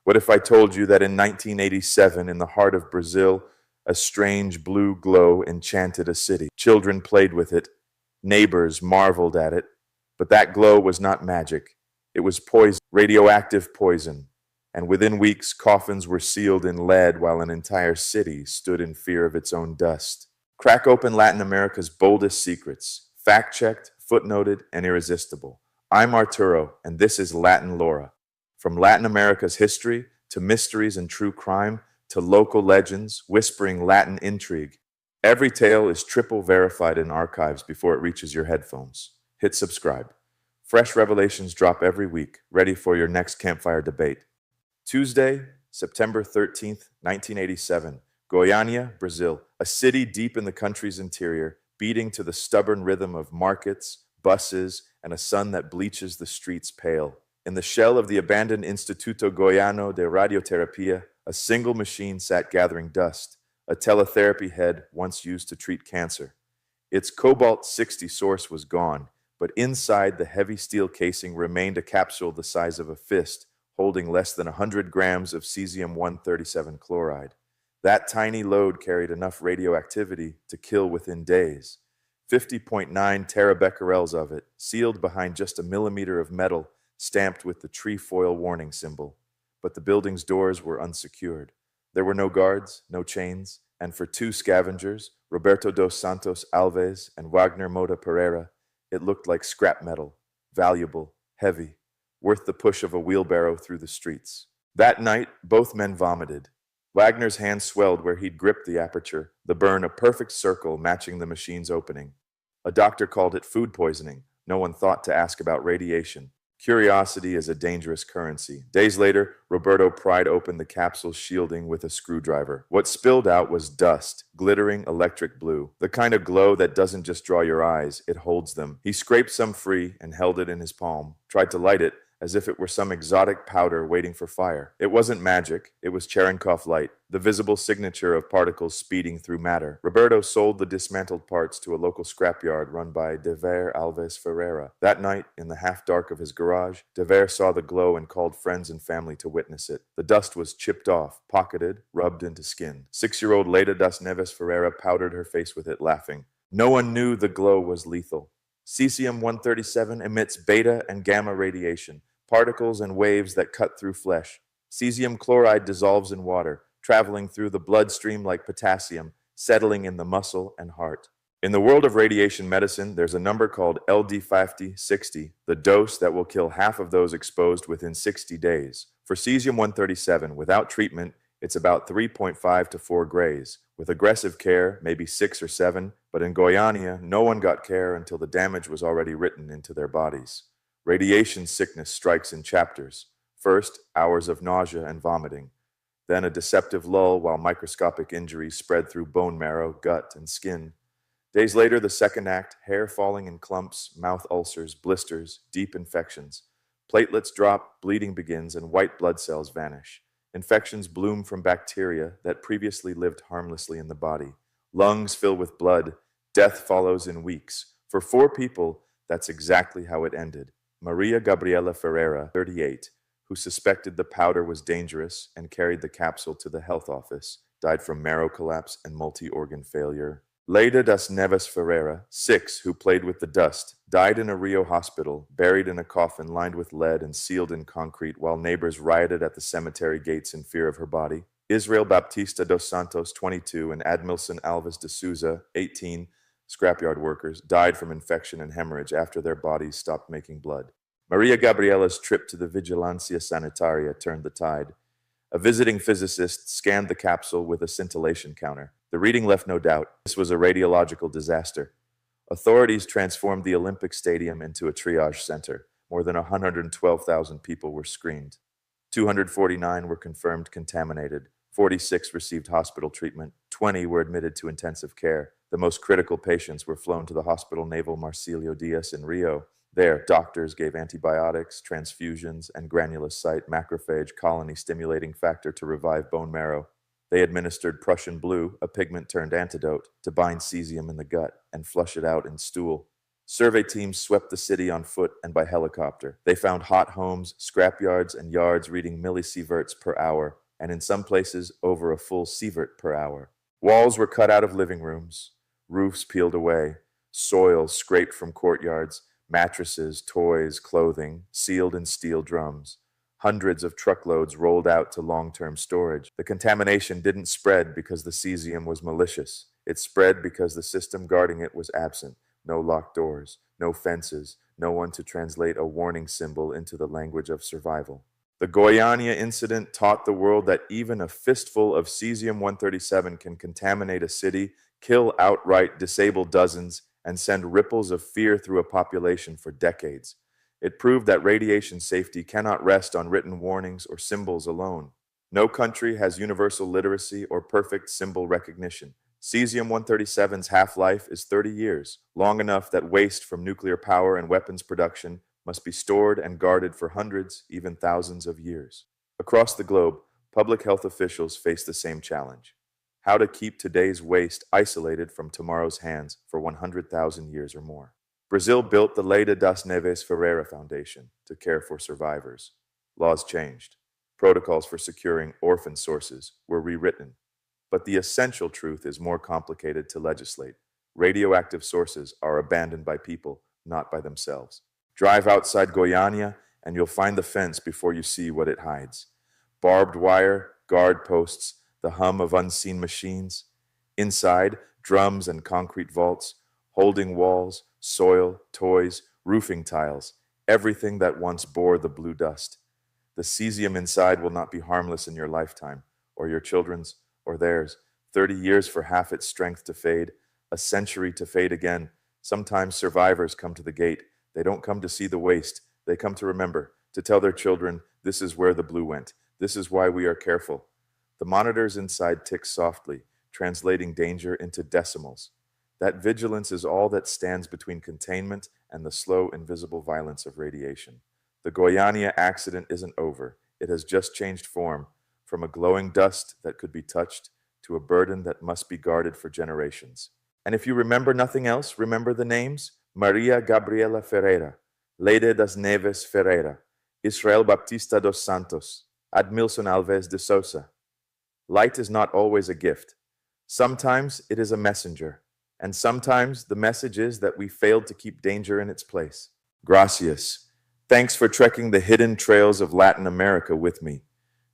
What if I told you that in 1987, in the heart of Brazil, a strange blue glow enchanted a city? Children played with it, neighbors marveled at it, but that glow was not magic. It was poison, radioactive poison, and within weeks, coffins were sealed in lead while an entire city stood in fear of its own dust. Crack open Latin America's boldest secrets, fact checked, footnoted, and irresistible. I'm Arturo, and this is Latin Laura. From Latin America's history to mysteries and true crime to local legends whispering Latin intrigue, every tale is triple verified in archives before it reaches your headphones. Hit subscribe. Fresh revelations drop every week, ready for your next campfire debate. Tuesday, September 13th, 1987, Goiânia, Brazil, a city deep in the country's interior, beating to the stubborn rhythm of markets, buses, and a sun that bleaches the streets pale. In the shell of the abandoned Instituto Goiano de Radioterapia, a single machine sat gathering dust, a teletherapy head once used to treat cancer. Its cobalt-60 source was gone, but inside the heavy steel casing remained a capsule the size of a fist, holding less than 100 grams of cesium-137 chloride. That tiny load carried enough radioactivity to kill within days. 50.9 terabecquerels of it, sealed behind just a millimeter of metal, stamped with the trefoil warning symbol. But the building's doors were unsecured. There were no guards, no chains, and for two scavengers, Roberto dos Santos Alves and Wagner Mota Pereira, it looked like scrap metal, valuable, heavy, worth the push of a wheelbarrow through the streets. That night, both men vomited. Wagner's hand swelled where he'd gripped the aperture, the burn a perfect circle matching the machine's opening. A doctor called it food poisoning. No one thought to ask about radiation. Curiosity is a dangerous currency. Days later, Roberto pried open the capsule's shielding with a screwdriver. What spilled out was dust, glittering electric blue. The kind of glow that doesn't just draw your eyes, it holds them. He scraped some free and held it in his palm, tried to light it, as if it were some exotic powder waiting for fire. It wasn't magic, it was Cherenkov light, the visible signature of particles speeding through matter. Roberto sold the dismantled parts to a local scrapyard run by Dever Alves Ferreira. That night, in the half-dark of his garage, Dever saw the glow and called friends and family to witness it. The dust was chipped off, pocketed, rubbed into skin. 6-year-old Leda das Neves Ferreira powdered her face with it, laughing. No one knew the glow was lethal. Cesium-137 emits beta and gamma radiation, particles and waves that cut through flesh. Cesium chloride dissolves in water, traveling through the bloodstream like potassium, settling in the muscle and heart. In the world of radiation medicine, there's a number called LD50-60, the dose that will kill half of those exposed within 60 days. For cesium-137, without treatment, it's about 3.5 to 4 grays. With aggressive care, maybe 6 or 7, but in Goiânia, no one got care until the damage was already written into their bodies. Radiation sickness strikes in chapters. First, hours of nausea and vomiting. Then a deceptive lull while microscopic injuries spread through bone marrow, gut, and skin. Days later, the second act, hair falling in clumps, mouth ulcers, blisters, deep infections. Platelets drop, bleeding begins, and white blood cells vanish. Infections bloom from bacteria that previously lived harmlessly in the body. Lungs fill with blood. Death follows in weeks. For 4 people, that's exactly how it ended. Maria Gabriela Ferreira, 38, who suspected the powder was dangerous and carried the capsule to the health office, died from marrow collapse and multi-organ failure. Leda das Neves Ferreira, 6, who played with the dust, died in a Rio hospital, buried in a coffin lined with lead and sealed in concrete while neighbors rioted at the cemetery gates in fear of her body. Israel Baptista dos Santos, 22, and Admilson Alves de Souza, 18, scrapyard workers, died from infection and hemorrhage after their bodies stopped making blood. Maria Gabriela's trip to the Vigilancia Sanitaria turned the tide. A visiting physicist scanned the capsule with a scintillation counter. The reading left no doubt. This was a radiological disaster. Authorities transformed the Olympic Stadium into a triage center. More than 112,000 people were screened. 249 were confirmed contaminated. 46 received hospital treatment. 20 were admitted to intensive care. The most critical patients were flown to the Hospital Naval Marcilio Diaz in Rio. There, doctors gave antibiotics, transfusions, and granulocyte macrophage colony-stimulating factor to revive bone marrow. They administered Prussian blue, a pigment-turned antidote, to bind cesium in the gut and flush it out in stool. Survey teams swept the city on foot and by helicopter. They found hot homes, scrapyards, and yards reading millisieverts per hour, and in some places over a full sievert per hour. Walls were cut out of living rooms, roofs peeled away, soil scraped from courtyards, mattresses, toys, clothing, sealed in steel drums. Hundreds of truckloads rolled out to long-term storage. The contamination didn't spread because the cesium was malicious. It spread because the system guarding it was absent. No locked doors, no fences, no one to translate a warning symbol into the language of survival. The Goiânia incident taught the world that even a fistful of cesium-137 can contaminate a city, kill outright, disable dozens, and send ripples of fear through a population for decades. It proved that radiation safety cannot rest on written warnings or symbols alone. No country has universal literacy or perfect symbol recognition. Cesium-137's half-life is 30 years, long enough that waste from nuclear power and weapons production must be stored and guarded for hundreds, even thousands of years. Across the globe, public health officials face the same challenge: how to keep today's waste isolated from tomorrow's hands for 100,000 years or more. Brazil built the Lei das Neves Ferreira Foundation to care for survivors. Laws changed. Protocols for securing orphan sources were rewritten. But the essential truth is more complicated to legislate. Radioactive sources are abandoned by people, not by themselves. Drive outside Goiânia, and you'll find the fence before you see what it hides. Barbed wire, guard posts, the hum of unseen machines. Inside, drums and concrete vaults, holding walls, soil, toys, roofing tiles, everything that once bore the blue dust. The cesium inside will not be harmless in your lifetime, or your children's, or theirs. 30 years for half its strength to fade, a century to fade again. Sometimes survivors come to the gate. They don't come to see the waste. They come to remember, to tell their children, this is where the blue went. This is why we are careful. The monitors inside tick softly, translating danger into decimals. That vigilance is all that stands between containment and the slow, invisible violence of radiation. The Goiânia accident isn't over. It has just changed form, from a glowing dust that could be touched to a burden that must be guarded for generations. And if you remember nothing else, remember the names: Maria Gabriela Ferreira, Leda das Neves Ferreira, Israel Baptista dos Santos, Admilson Alves de Sousa. Light is not always a gift. Sometimes it is a messenger, and sometimes the message is that we failed to keep danger in its place. Gracias. Thanks for trekking the hidden trails of Latin America with me.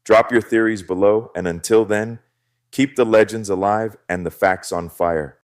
Drop your theories below, and until then, keep the legends alive and the facts on fire.